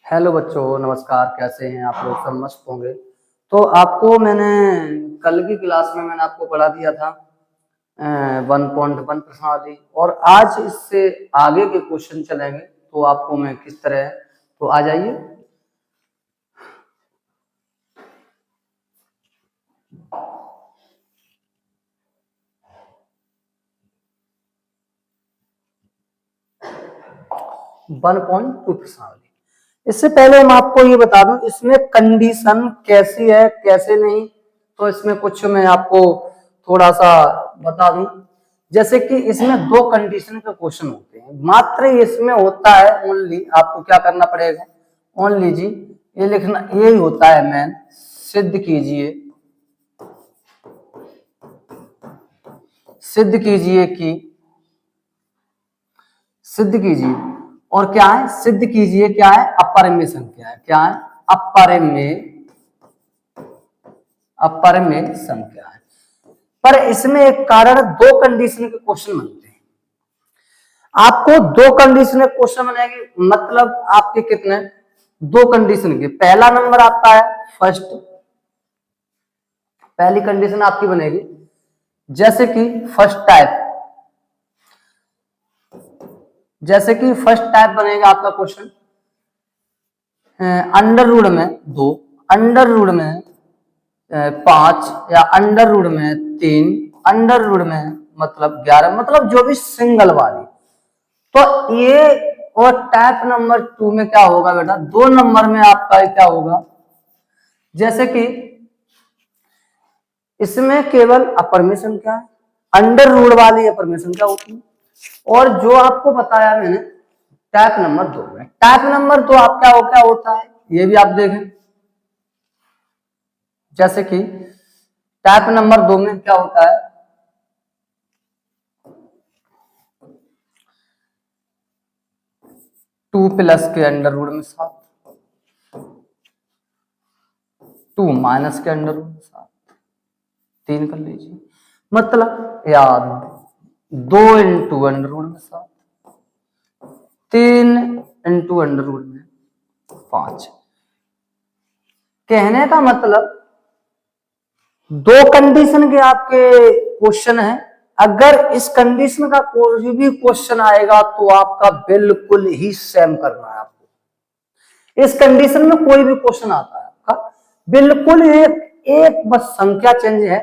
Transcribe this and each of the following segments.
Hello बच्चों, नमस्कार। कैसे हैं आप लोग? सब मस्त होंगे। तो आपको मैंने कल की क्लास में मैंने आपको पढ़ा दिया था 1.1 प्रश्नावली, और आज इससे आगे के क्वेश्चन चलेंगे। तो आपको मैं किस तरह, तो आ जाइए। वन पॉइंट टू प्रश्नावली। इससे पहले हम आपको ये बता दूं इसमें कंडीशन कैसी है कैसे नहीं। तो इसमें कुछ मैं आपको थोड़ा सा बता दूं। जैसे कि इसमें दो कंडीशन के क्वेश्चन होते हैं, मात्र इसमें होता है ओनली। आपको क्या करना पड़ेगा? ओनली जी ये लिखना, यही होता है मैन। सिद्ध कीजिए, सिद्ध कीजिए कि, सिद्ध कीजिए। और क्या है? सिद्ध कीजिए क्या है? अपरिमेय संख्या है। क्या है? अपरिमेय, अपरिमेय संख्या है। पर इसमें एक कारण, दो कंडीशन के क्वेश्चन बनते हैं। आपको दो कंडीशन के क्वेश्चन बनेंगे, मतलब आपके कितने? दो कंडीशन के। पहला नंबर आता है फर्स्ट, पहली कंडीशन आपकी बनेगी। जैसे कि फर्स्ट टाइप, जैसे कि फर्स्ट टाइप बनेगा आपका क्वेश्चन अंडर रूट में 2, अंडर रूट में 5, या अंडर रूट में 3, अंडर रूट में मतलब 11, मतलब जो भी सिंगल वाली। तो ये, और टाइप नंबर 2 में क्या होगा बेटा? 2 नंबर में आपका क्या होगा? जैसे कि इसमें केवल अपरिमेय संख्या है, अंडर रूट वाली अपरिमेय संख्या होती है। और जो आपको बताया मैंने टाइप नंबर 2 में, टाइप नंबर 2 आप क्या होता है ये भी आप देखें। जैसे कि टाइप नंबर 2 में क्या होता है? 2 प्लस के अंडर रूट में 7, 2 माइनस के अंडर रूट में 7, 3 कर लीजिए। मतलब यार 2 इंटू अंडर रूट में 7, 3 इंटू अंडर रूट में 5। कहने का मतलब दो कंडीशन के आपके क्वेश्चन है। अगर इस कंडीशन का कोई भी क्वेश्चन आएगा तो आपका बिल्कुल ही सेम करना है आपको। इस कंडीशन में कोई भी क्वेश्चन आता है आपका, बिल्कुल एक एक बस संख्या चेंज है,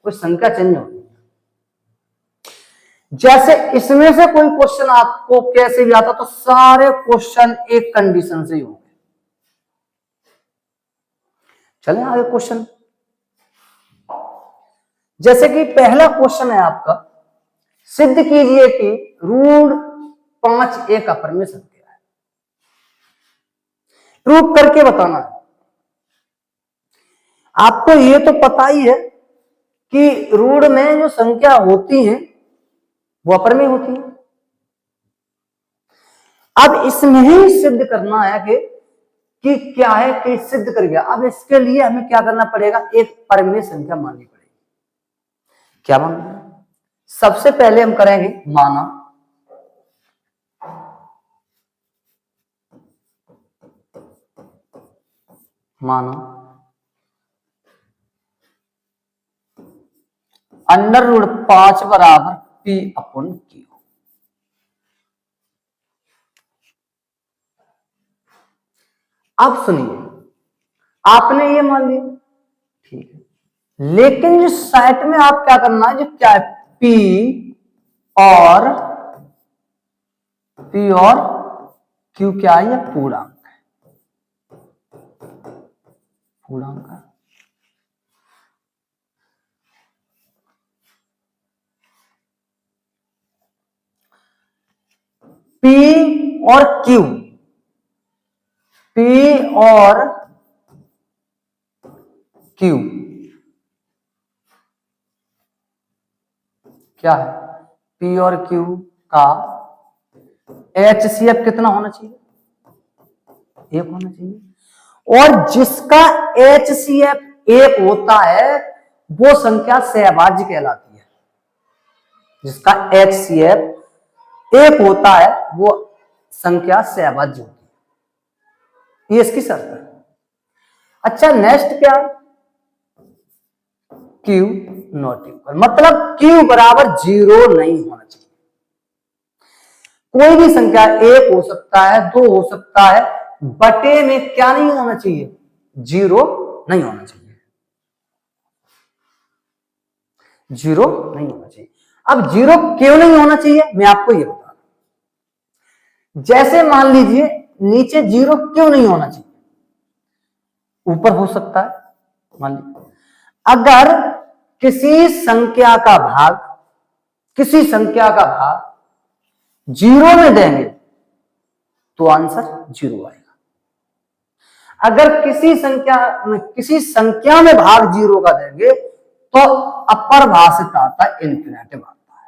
कोई संख्या चेंज होगी। जैसे इसमें से कोई क्वेश्चन आपको कैसे भी आता तो सारे क्वेश्चन एक कंडीशन से ही होंगे। चले आगे क्वेश्चन। जैसे कि पहला क्वेश्चन है आपका, सिद्ध कीजिए कि रूट 5 एक अपरिमेय संख्या है। प्रूव करके बताना है। आपको ये तो पता ही है कि रूट में जो संख्या होती है वो अपरिमेय होती है। अब इसमें ही सिद्ध करना है कि क्या है, कि सिद्ध कर गया। अब इसके लिए हमें क्या करना पड़ेगा? एक परिमेय संख्या माननी पड़ेगी। क्या मानना? सबसे पहले हम करेंगे माना, माना अंडर रूट 5 बराबर पी अपन क्यू। अब सुनिए, आपने ये मान लिया, ठीक है। लेकिन जो साइट में आप क्या करना है, जो क्या है, और पी और क्यू क्या है? ये पूर्णांक है, पूर्णांक है। पी और क्यू, पी और क्यू क्या है? पी और क्यू का HCF कितना होना चाहिए? 1 होना चाहिए। और जिसका HCF 1 होता है वो संख्या सहभाज्य कहलाती है। जिसका HCF 1 होता है वो संख्या सहभाज्य होती ये इसकी शर्त है। अच्छा नेक्स्ट क्या है, क्यू नॉट इक्वल, मतलब क्यू बराबर 0 नहीं होना चाहिए। कोई भी संख्या एक हो सकता है, 2 हो सकता है, बटे में क्या नहीं होना चाहिए, 0 नहीं होना चाहिए, 0 नहीं होना चाहिए। अब 0 क्यों नहीं होना चाहिए मैं आपको ये बता दूं। जैसे मान लीजिए नीचे 0 क्यों नहीं होना चाहिए, ऊपर हो सकता है। मान लीजिए अगर किसी संख्या का भाग, किसी संख्या का भाग 0 में देंगे तो आंसर 0 आएगा। अगर किसी संख्या में भाग 0 का देंगे तो अपरिभाषित आता है, इन्फिनेटिव आता है।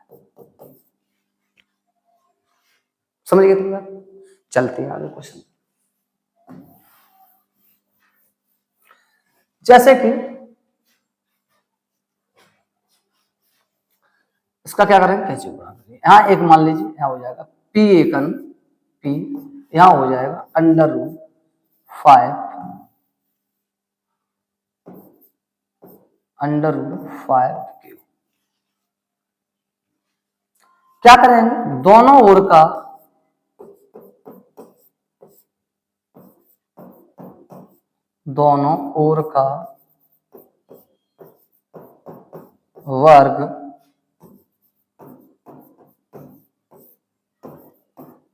समझ गए तुम बात? चलते हैं आगे क्वेश्चन। जैसे कि इसका क्या करेंगे, कैसे यहां एक मान लीजिए, यहां हो जाएगा पी एकन पी, यहां हो जाएगा √5 √5 क्या करेंगे, दोनों ओर का वर्ग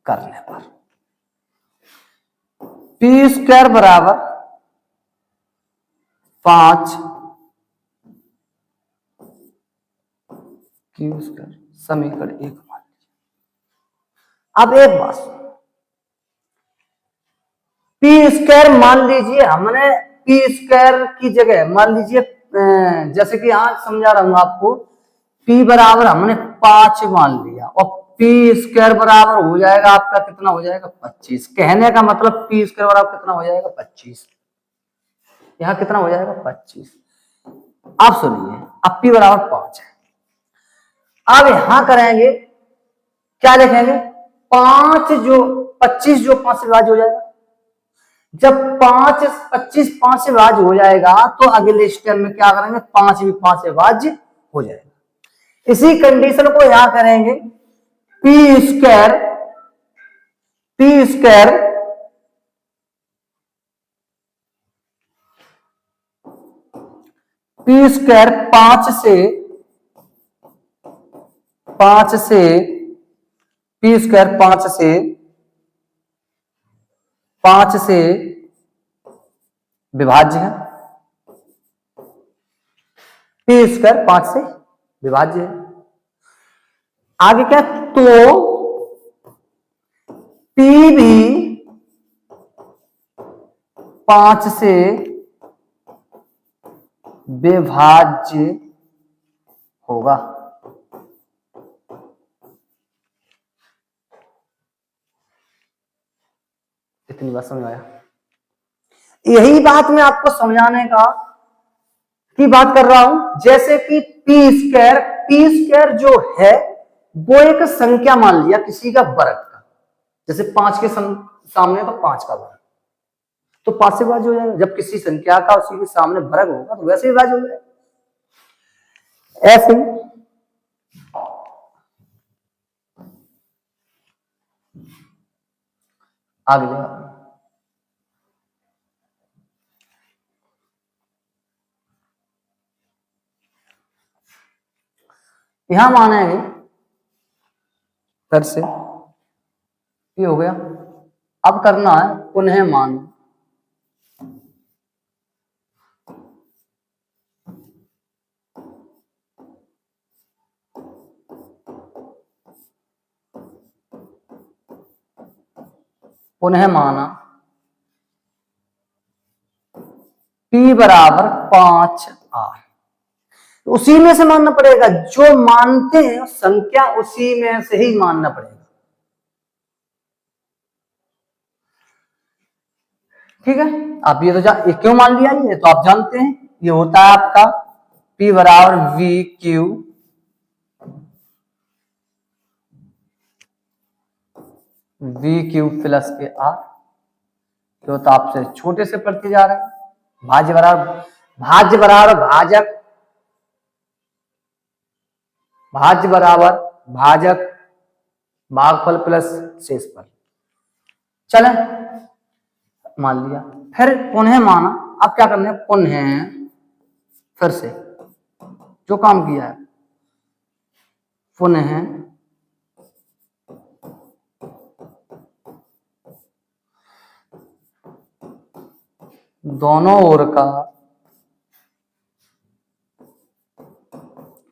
करने पर p² बराबर 5 q² समीकरण 1 मान लीजिए। अब एक बात p² मान लीजिए, हमने p² की जगह मान लीजिए, जैसे कि यहां समझा रहा हूं आपको, p बराबर हमने 5 मान लिया और p² बराबर हो जाएगा आपका कितना हो जाएगा 25। कहने का मतलब p² बराबर कितना हो जाएगा 25, यहां कितना हो जाएगा 25। अब सुनिए, अब p बराबर 5 है। अब यहां करेंगे क्या लिखेंगे, 25 जो 5 से विभाज्य हो जाएगा। जब 25 5 से विभाज्य हो जाएगा तो अगले स्टेप में क्या करेंगे, 5 भी 5 से विभाज्य हो जाएगा। इसी कंडीशन को यहां करेंगे p² p² 5 से p² 5 से विभाज्य है, p² 5 से विभाज्य है। आगे क्या, तो p भी 5 से विभाज्य होगा। इतनी बात समझ आया? यही बात मैं आपको समझाने की बात कर रहा हूं। जैसे कि p² जो है वो एक संख्या मान लिया किसी का वर्ग का, जैसे 5 के सामने तो 5 का वर्ग, तो 5 से विभाज्य हो जाएगा। जब किसी संख्या का उसी के सामने वर्ग होगा तो वैसे विभाज्य हो जाएगा। ऐसे आगे यहां मानेंगे फिर से, ये हो गया। अब करना है पुनः मान, पुनः माना p बराबर 5r। उसी में से मानना पड़ेगा, जो मानते हैं संख्या उसी में से ही मानना पड़ेगा। ठीक है, आप ये तो ये क्यों मान लिया, ये तो आप जानते हैं। ये होता है आपका p बराबर v क्यू प्लस के r। क्यों, तो आपसे छोटे से पढ़ते जा रहे हैं। भाज्य बराबर भाजक, भाज्य बराबर भाजक, भागफल प्लस शेषफल। चले, मान लिया, फिर पुनः माना। अब क्या करना है, पुनः फिर से जो काम किया है, पुनः दोनों ओर का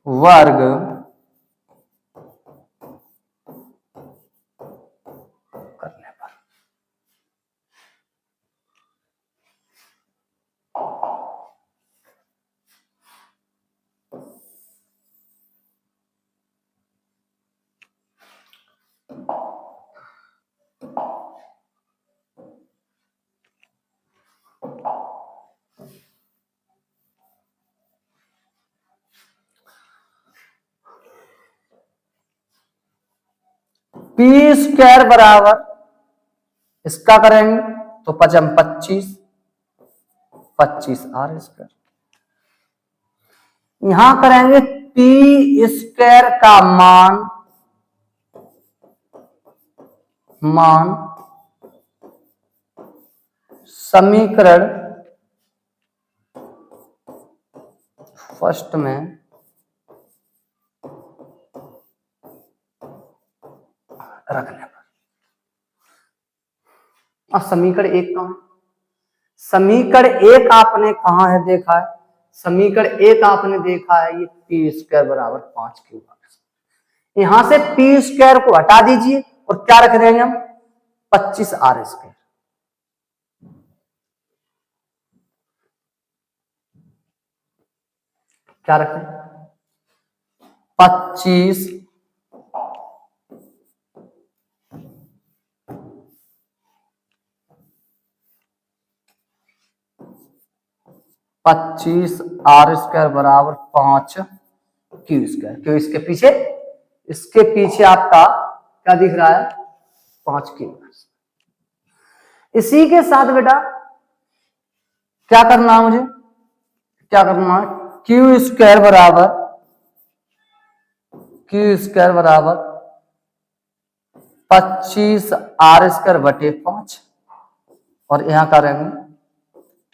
वर्ग करने पर पी स्क्वायर बराबर इसका करेंगे तो 25 आर स्क्वायर। यहां करेंगे पी स्क्वायर का मान समीकरण फर्स्ट में रखने पर। अब समीकरण एक कहां है, समीकरण एक आपने कहां है देखा है, समीकरण एक आपने देखा है, ये पी स्क्वायर बराबर 5 क्यू। यहां से पी स्क्वायर को हटा दीजिए और क्या रख देंगे हम, 25 आर स्क्वायर। क्या रखें, 25 आर स्क्वायर बराबर 5 क्यू स्क्वायर। क्यों, इसके पीछे आपका क्या दिख रहा है, 5 क्यू। इसी के साथ बेटा क्या करना है, मुझे क्या करना है, क्यू स्क्वायर बराबर 25 आर स्क्वायर बटे 5, और यहां करेंगे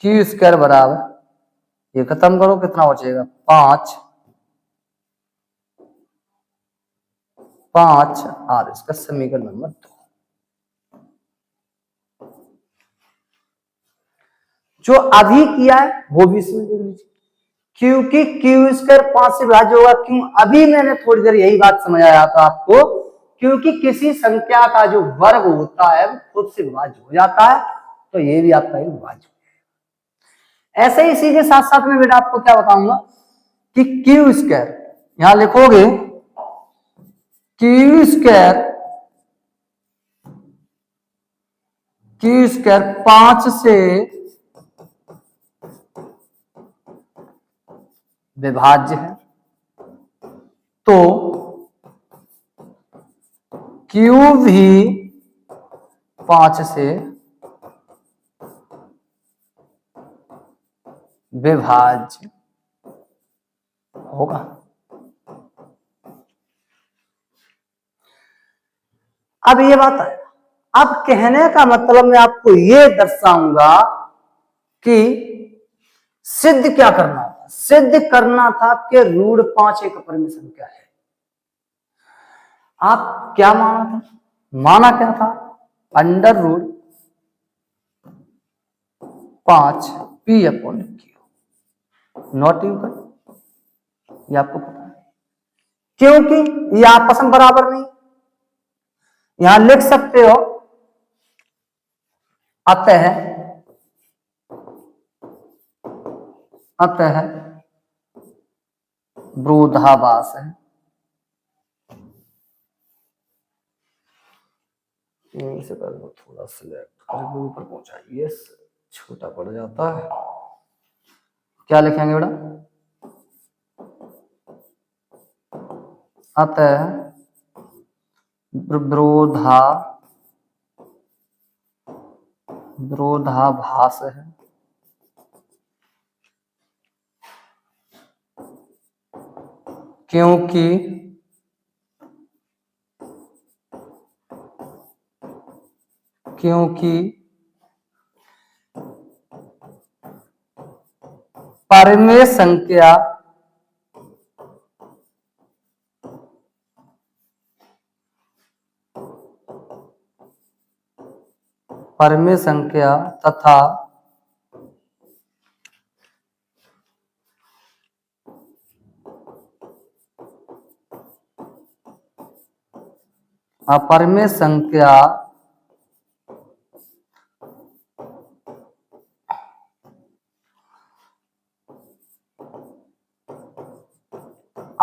क्यू स्क्वायर बराबर, ये खत्म करो कितना बचेगा, 5 आर, इसका समीकरण नंबर 2। जो अभी किया है वो भी इसमें देख लीजिए, क्योंकि क्यू स्क्वायर 5 से विभाज्य होगा। क्यों, अभी मैंने थोड़ी देर यही बात समझाया था आपको, क्योंकि किसी संख्या का जो वर्ग होता है वो खुद से विभाज्य हो जाता है, तो ये भी आपका एक विभाज्य है। ऐसे ही इसी के साथ साथ में बेटा आपको क्या बताऊंगा कि क्यू स्क्वायर, यहां लिखोगे क्यू स्क्वायर 5 से विभाज्य है, तो क्यू भी 5 से विभाज्य होगा। अब ये बात है, अब कहने का मतलब मैं आपको ये दर्शाऊंगा कि सिद्ध क्या करना था, सिद्ध करना था कि √5 एक अपरिमेय संख्या है। आप क्या माना था, माना क्या था, √5 p/q, नॉट इक्वल, ये आपको पता है, क्योंकि ये आपस में बराबर नहीं। यहां लिख सकते हो अतः विरोधाभास है। यहीं से कर दो, थोड़ा सिलेक्ट करके ऊपर पहुंचाइए, छोटा पड़ जाता है। क्या लिखेंगे बेटा, अतः विरोधाभास विरोधाभास है। क्योंकि परिमेय संख्या तथा अपरिमेय संख्या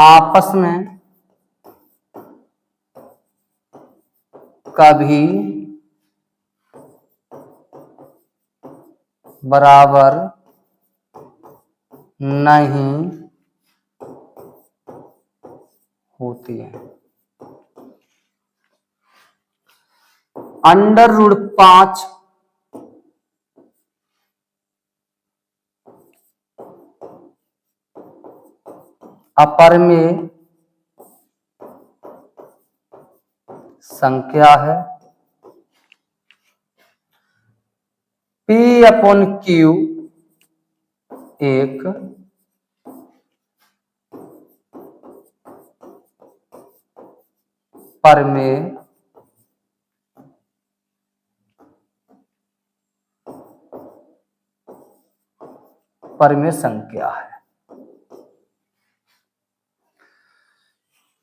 आपस में कभी बराबर नहीं होती है। √5 अपरिमेय संख्या है। P/Q एक परिमेय संख्या है।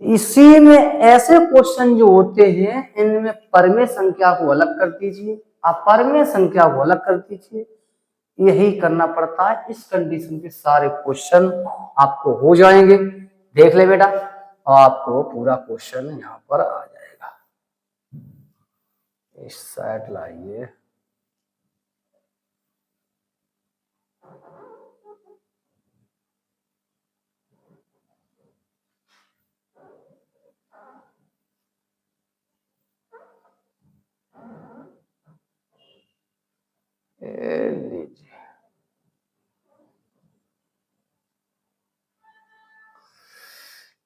इसी में ऐसे क्वेश्चन जो होते हैं इनमें परिमेय संख्या को अलग कर दीजिए, अपरिमेय संख्या को अलग कर दीजिए, यही करना पड़ता है। इस कंडीशन के सारे क्वेश्चन आपको हो जाएंगे। देख ले बेटा, आपको पूरा क्वेश्चन यहाँ पर आ जाएगा। इस साइड लाइए। लीजिए,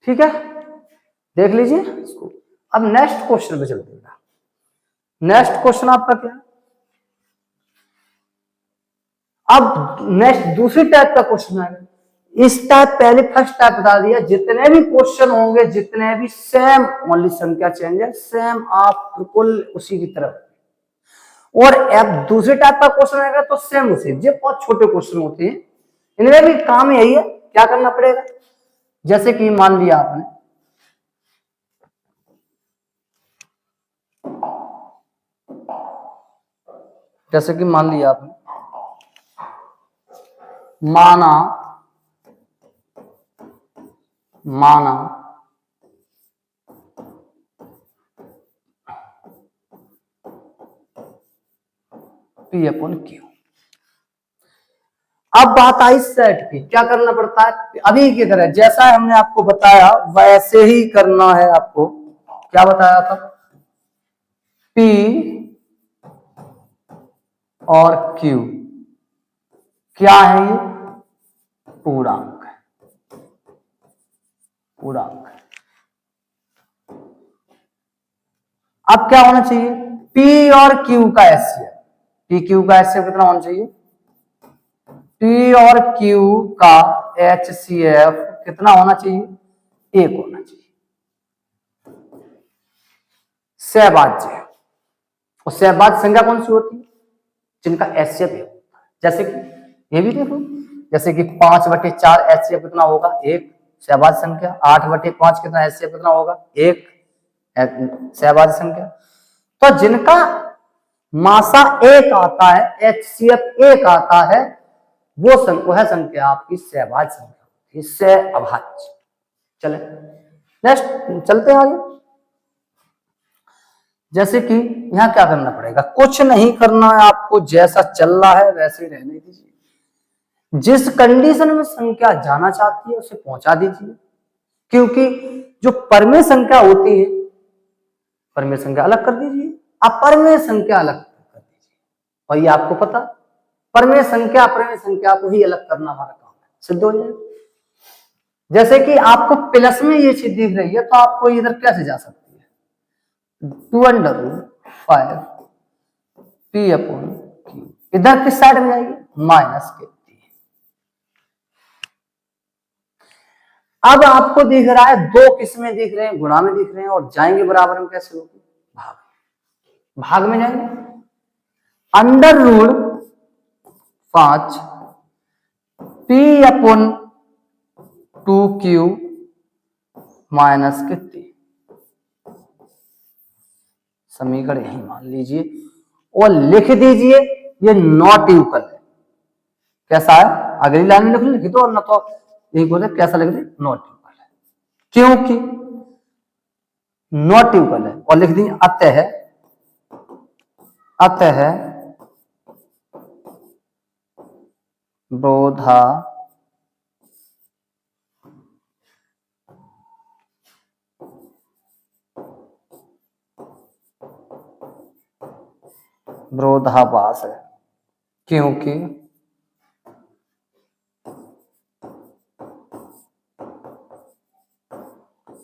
ठीक है, देख लीजिए इसको। अब नेक्स्ट क्वेश्चन पे चलते हैं। नेक्स्ट क्वेश्चन आपका क्या है? अब नेक्स्ट दूसरी टाइप का क्वेश्चन है। इस टाइप पहले फर्स्ट टाइप बता दिया। जितने भी क्वेश्चन होंगे, जितने भी सेम, ओनली संख्या चेंज है, सेम आप बिल्कुल उसी की तरफ। और अब दूसरे टाइप का क्वेश्चन आएगा तो सेम उसे, ये बहुत छोटे क्वेश्चन होते हैं, इनमें भी काम यही है। क्या करना पड़ेगा? जैसे कि मान लिया आपने माना P/Q। अब बात आई सेट की। क्या करना पड़ता है? अभी की तरह जैसा हमने आपको बताया वैसे ही करना है आपको। क्या बताया था? P और Q क्या है? ये पूर्णांक है। अब क्या होना चाहिए? P और Q का HCF, PQ का HCF कितना होना चाहिए? P और Q का HCF कितना होना चाहिए? 1 होना चाहिए। सहभाज्य। और सहभाज्य संख्या कौन सी होती है? जिनका HCF 1 होता है। जैसे कि ये भी देखो, जैसे कि 5/4 HCF कितना होगा? 1 सहभाज्य संख्या। 8/5 कितना HCF कितना होगा? 1 सहभाज्य संख्या। तो जिनका मासा 1 आता है, HCF 1 आता है, वो है संख्या आपकी सहभाज्य संख्या, इससे अभाज्य। चले नेक्स्ट चलते हैं आगे। जैसे कि यहां क्या करना पड़ेगा? कुछ नहीं करना है आपको, जैसा चल रहा है वैसे ही रहने दीजिए। जिस कंडीशन में संख्या जाना चाहती है उसे पहुंचा दीजिए। क्योंकि जो परिमेय संख्या होती है, परिमेय संख्या अलग कर दीजिए, अपरिमेय संख्या अलग कर दीजिए, वही आपको पता, परमेय संख्या अपरिमेय संख्या को ही अलग करना हमारा काम है, सिद्ध हो जाएगा। जैसे कि आपको प्लस में ये चीज दिख रही है तो आपको इधर कैसे जा सकती है, 2√5 p/q, इधर किस साइड में जाएगी, माइनस के। अब आपको दिख रहा है दो किस्में दिख रहे हैं, गुणा में दिख रहे हैं, और जाएंगे बराबर में कैसे होगी, भाग, भाग में जाएंगे। √5 p/2q माइनस कितनी, समीकरण यही मान लीजिए और लिख दीजिए, ये नॉट इक्वल है। कैसा है, अगली लाइन में लिख दो, और ना तो इक्वल है, कैसा लिख दे, नॉट इक्वल है, क्योंकि नॉट इक्वल है। और लिख दी अतः, अतः बोधा विरोधाभास है, क्योंकि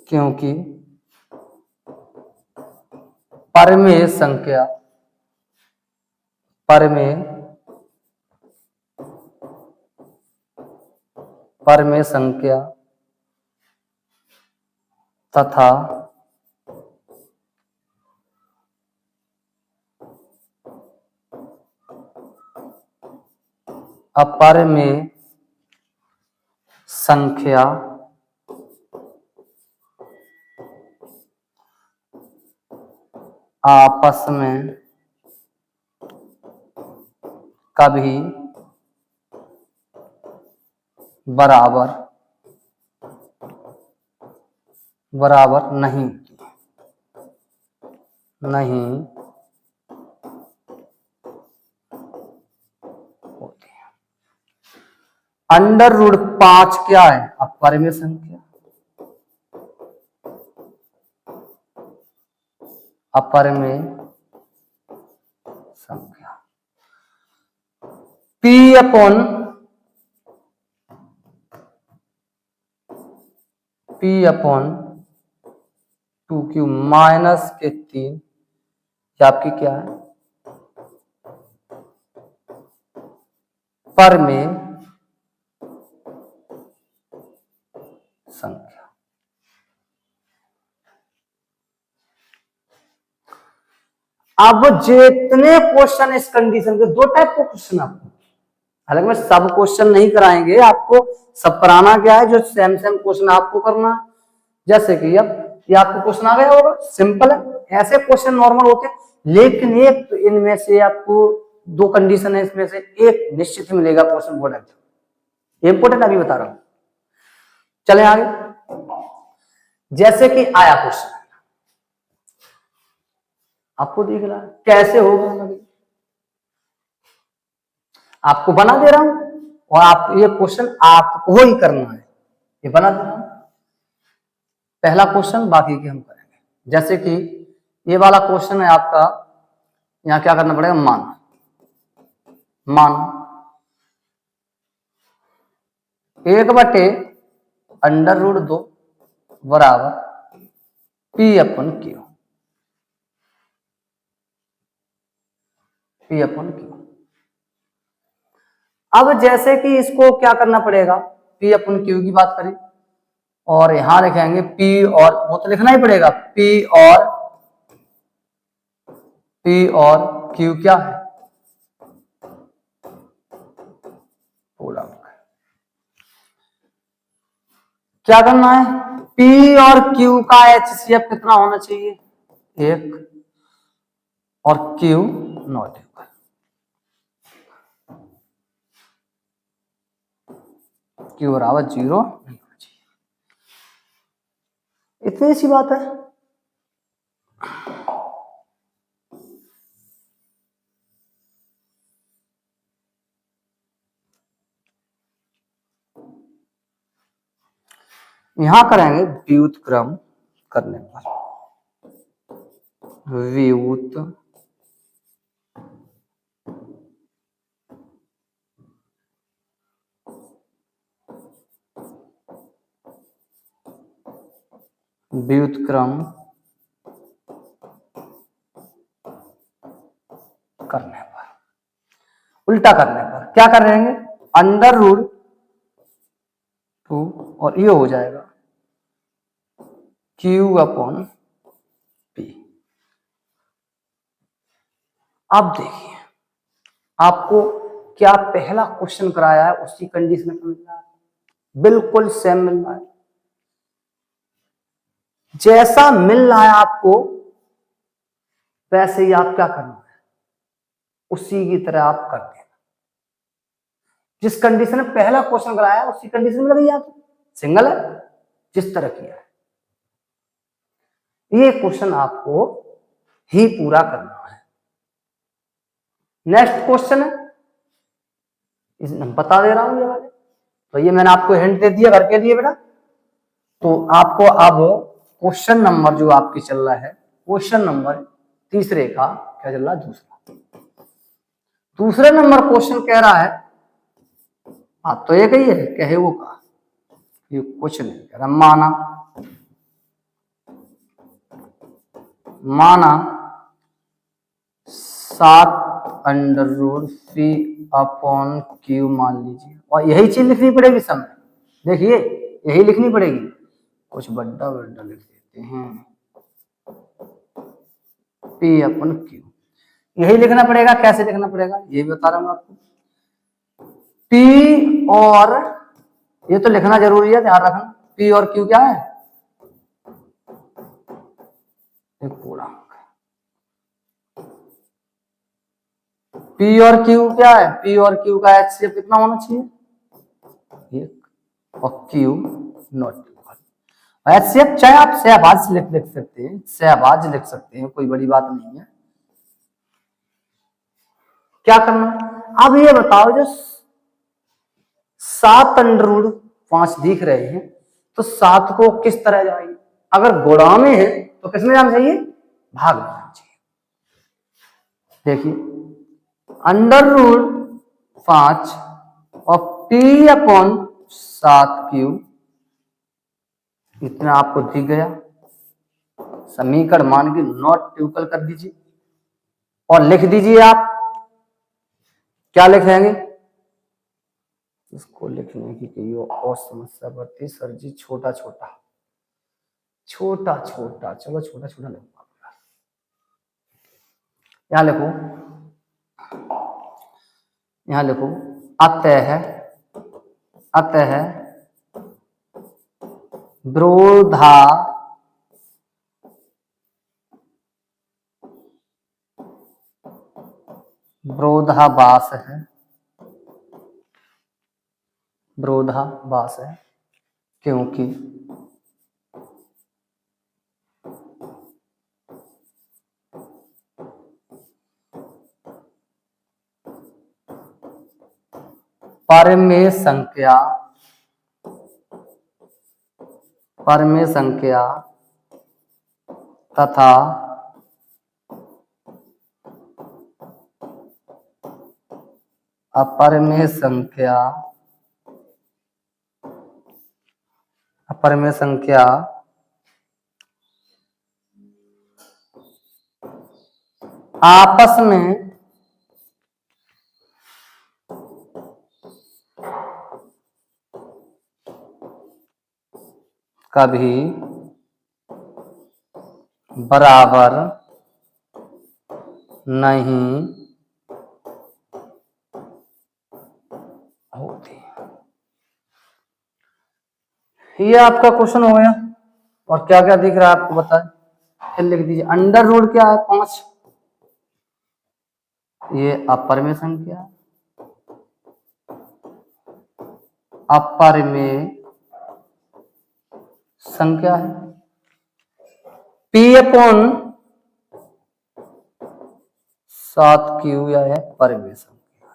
क्योंकि परमेय संख्या, परमेय संख्या तथा अपरिमेय संख्या आपस में कभी बराबर नहीं होती है। √5 क्या है, अपरिमेय संख्या, अपरिमेय संख्या, p/2q माइनस के 3, ये आपकी क्या है, परमेय संख्या। अब जितने क्वेश्चन इस कंडीशन के, दो टाइप के क्वेश्चन आपको, हालांकि मैं सब क्वेश्चन नहीं कराएंगे आपको, सब कराना क्या है, जो सेम क्वेश्चन आपको करना है। जैसे कि अब ये आपको क्वेश्चन आ गया होगा, सिंपल है, ऐसे क्वेश्चन नॉर्मल होते हैं, लेकिन एक इनमें से आपको दो कंडीशन है, इसमें से एक निश्चित ही मिलेगा क्वेश्चन बोर्ड एग्जाम, इंपोर्टेंट अभी बता रहा हूं। चले आगे, जैसे कि आया क्वेश्चन आपको दिख रहा है, कैसे होगा, आपको बना दे रहा हूं, और आप ये क्वेश्चन आपको ही करना है, ये बना दे रहा हूं। पहला क्वेश्चन, बाकी के हम करेंगे। जैसे कि ये वाला क्वेश्चन है आपका, यहां क्या करना पड़ेगा, मान 1/√2 बराबर p/q, अब जैसे कि इसको क्या करना पड़ेगा, p/q की बात करें, और यहां लिखेंगे p, और वो तो लिखना ही पड़ेगा, p और q क्या है, क्या करना है, p और q का HCF कितना होना चाहिए, 1, और q नॉट इक्वल, q बराबर 0 नहीं होना चाहिए, इतनी सी बात है। यहां करेंगे व्युत्क्रम करने पर, व्युत्क्रम व्युत्क्रम करने पर, उल्टा करने पर क्या कर रहेंगे, अंडर रूट 2 और ये हो जाएगा Q अपॉन P। अब देखिए आपको क्या पहला क्वेश्चन कराया है उसी कंडीशन में मिल रहा है, बिल्कुल सेम मिल रहा है, जैसा मिल रहा है आपको वैसे ही आप क्या करना है, उसी की तरह आप कर देना। जिस कंडीशन में पहला क्वेश्चन कराया है उसी कंडीशन में लगी आप, सिंगल है जिस तरह किया है, ये क्वेश्चन आपको ही पूरा करना है। नेक्स्ट क्वेश्चन है, बता दे रहा हूं ये वाले, तो ये मैंने आपको हिंट दे दिया करके दिए बेटा। तो आपको अब क्वेश्चन नंबर जो आपकी चल रहा है, क्वेश्चन नंबर तीसरे का क्या चल रहा है, दूसरे नंबर क्वेश्चन कह रहा है, आप तो ये कही है कहे वो का, ये कुछ नहीं कह रहा, माना 7 अंडर रूट फी अपॉन क्यू मान लीजिए, और यही चीज लिखनी पड़ेगी सब में, देखिए यही लिखनी पड़ेगी, कुछ बड्डा बड्डा लिख देते हैं, पी अपॉन क्यू, यही लिखना पड़ेगा। कैसे लिखना पड़ेगा ये भी बता रहा हूं आपको, पी और ये तो लिखना जरूरी है, ध्यान रखना, पी और क्यू क्या है, एक पूर्णांक, पी और क्यू क्या है, पी और क्यू का एचसीएफ कितना होना चाहिए, एक, और क्यू नॉट एचसीएफ, चाहे आप सहभाज्य लिख सकते हैं, सहभाज्य लिख सकते हैं, कोई बड़ी बात नहीं है। क्या करना, अब ये बताओ जो 7 अंडर रूट 5 दिख रहे हैं, तो 7 को किस तरह जाएंगे, अगर गुणा में है तो किस में जाना चाहिए, भाग में जाना चाहिए। देखिए अंडर रूट 5 और पी अपॉन 7 क्यू, इतना आपको दिख गया, समीकरण मान के नॉट ट्यूकल कर दीजिए और लिख दीजिए। आप क्या लिखेंगे, इसको लिखने की कोई और समस्या बढ़ती, सर जी छोटा छोटा छोटा छोटा, चलो छोटा छोटा लिखो, यहां लिखो, यहां लिखो, अतः विरोधाभास है, क्योंकि परमेय संख्या तथा अपरमेय संख्या आपस में कभी बराबर नहीं होती। ये आपका क्वेश्चन हो गया, और क्या क्या दिख रहा है आपको बताएं, फिर लिख दीजिए। अंडर रूट क्या है, 5, ये अपर में संख्या, अपर में संख्या है, पी अपॉन 7 क्यू या है परमेय संख्या,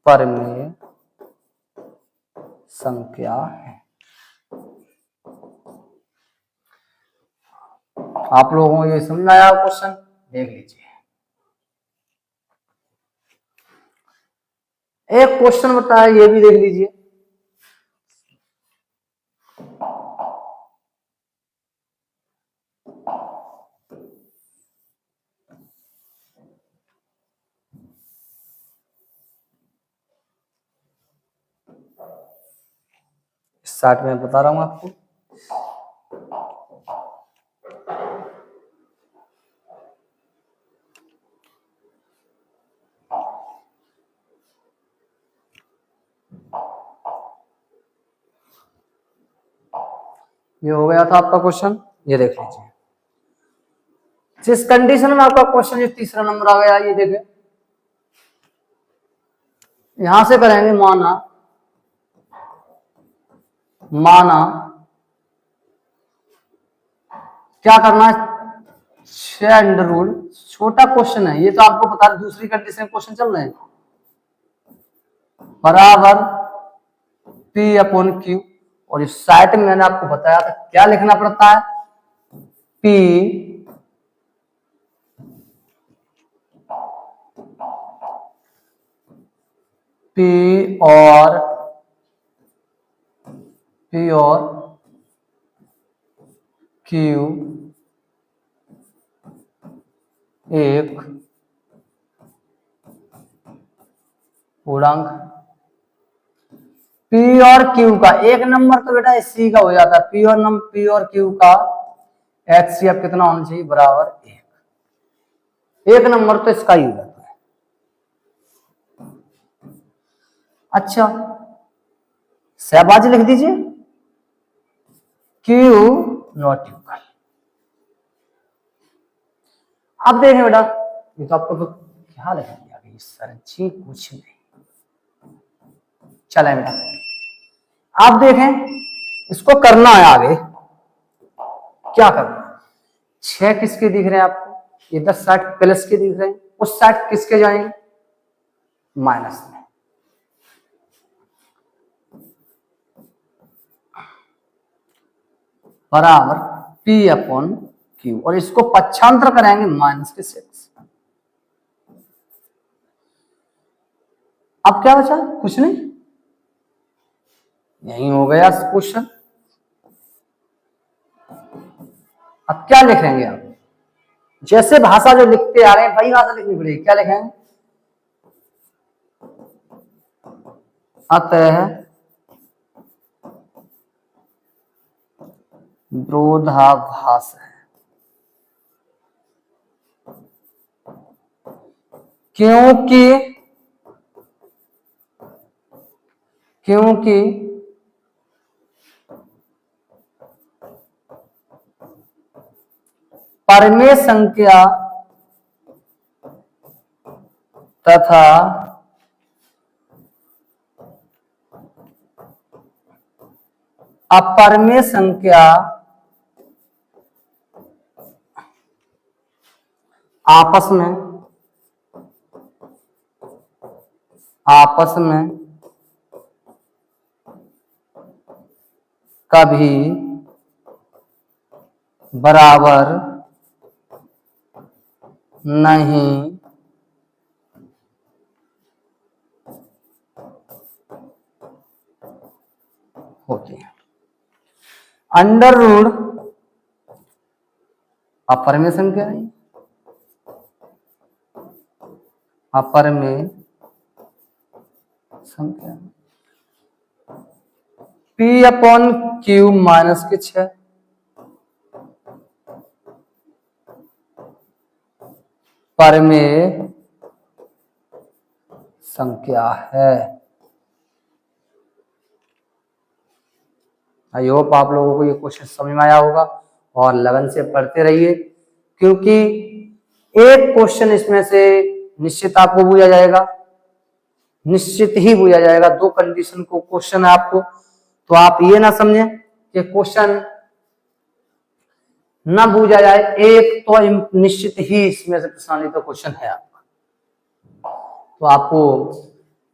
परमेय संख्या है। आप लोगों को ये समझ आया क्वेश्चन, देख लीजिए। एक क्वेश्चन बताया, ये भी देख लीजिए, 60 में बता रहा हूं आपको। ये हो गया था आपका क्वेश्चन, ये देख लीजिए। जिस कंडीशन में आपका क्वेश्चन ये तीसरा नंबर आ गया, ये देखें, यहां से करेंगे माना, क्या करना है, 6 अंडर रूट, छोटा क्वेश्चन है ये तो आपको पता है, दूसरी कंडीशन क्वेश्चन चल रहे हैं, बराबर P अपॉन Q। और इस साइड में मैंने आपको बताया था क्या लिखना पड़ता है, P और Q एक पूर्णांक। P और Q का एक नंबर तो बेटा C का हो जाता है, P और Q का HCF कितना होना चाहिए, बराबर एक नंबर तो इसका ही हो जाता है। अच्छा, सहबाजी लिख दीजिए, Q नॉट इक्वल। अब देखें बेटा, ये तो आपको तो क्या लिखेंगे आगे, सर जी कुछ नहीं, चले बेटा आप देखें, इसको करना है आगे, क्या करना है, 6 किसके दिख रहे हैं आपको, इधर 60 प्लस के दिख रहे हैं, उस 60 किसके जाएंगे, माइनस में। बराबर P अपॉन Q, और इसको पक्षांतर करेंगे माइनस के 6। अब क्या बचा, कुछ नहीं, यही हो गया क्वेश्चन। अब क्या लिखेंगे आप, जैसे भाषा जो लिखते आ रहे हैं वही भाषा लिखनी पड़ेगी, क्या लिखेंगे, अतः विरोधाभास है, क्योंकि परमेय संख्या तथा अपरमेय संख्या आपस में कभी बराबर नहीं होती है। अंडर रूट अपर में संख्या है, अपर में संख्या P अपॉन Q माइनस के 6, परमेय संख्या है। आई होप आप लोगों को ये क्वेश्चन समझ में आया होगा, और लगन से पढ़ते रहिए, क्योंकि एक क्वेश्चन इसमें से निश्चित आपको पूछा जाएगा, निश्चित ही पूछा जाएगा। 2 कंडीशन को क्वेश्चन है आपको, तो आप ये ना समझे कि क्वेश्चन ना पूछा जाए, एक तो निश्चित ही इसमें से प्रश्नावली तो क्वेश्चन है आपका। तो आपको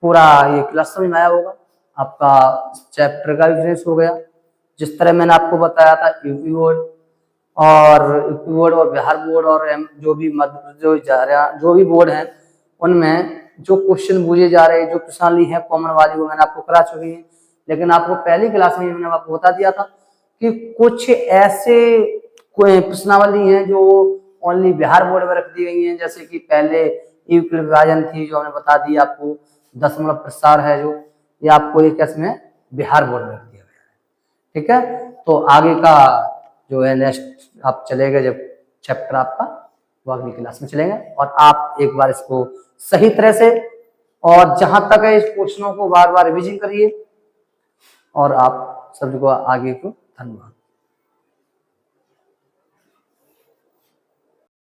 पूरा ये क्लास समझ में आया होगा, आपका चैप्टर का डिफरेंस हो गया। जिस तरह मैंने आपको बताया था यूपी बोर्ड और बिहार बोर्ड और जो भी जो भी बोर्ड हैं, उनमें जो क्वेश्चन पूछे जा रहे हैं, जो प्रश्नावली है कॉमन वाली, वो मैंने आपको करा चुकी है। लेकिन आपको पहली क्लास में मैंने आपको बता दिया था कि कुछ ऐसे कोई प्रश्नावली है जो ओनली बिहार बोर्ड में रख दी गई है, जैसे कि पहले यूक्लिड विभाजन थी जो हमने बता दी आपको, दशमलव प्रसार है जो, ये आपको एक इसमें बिहार बोर्ड में रख दिया गया है। ठीक है, तो आगे का जो है नेक्स्ट आप चलेगा जब चैप्टर आपका वो अगली क्लास में चलेंगे, और आप एक बार इसको सही तरह से और जहां तक है इस क्वेश्चनों को बार बार रिवीजन करिए, और आप सभी को आगे को धन्यवाद।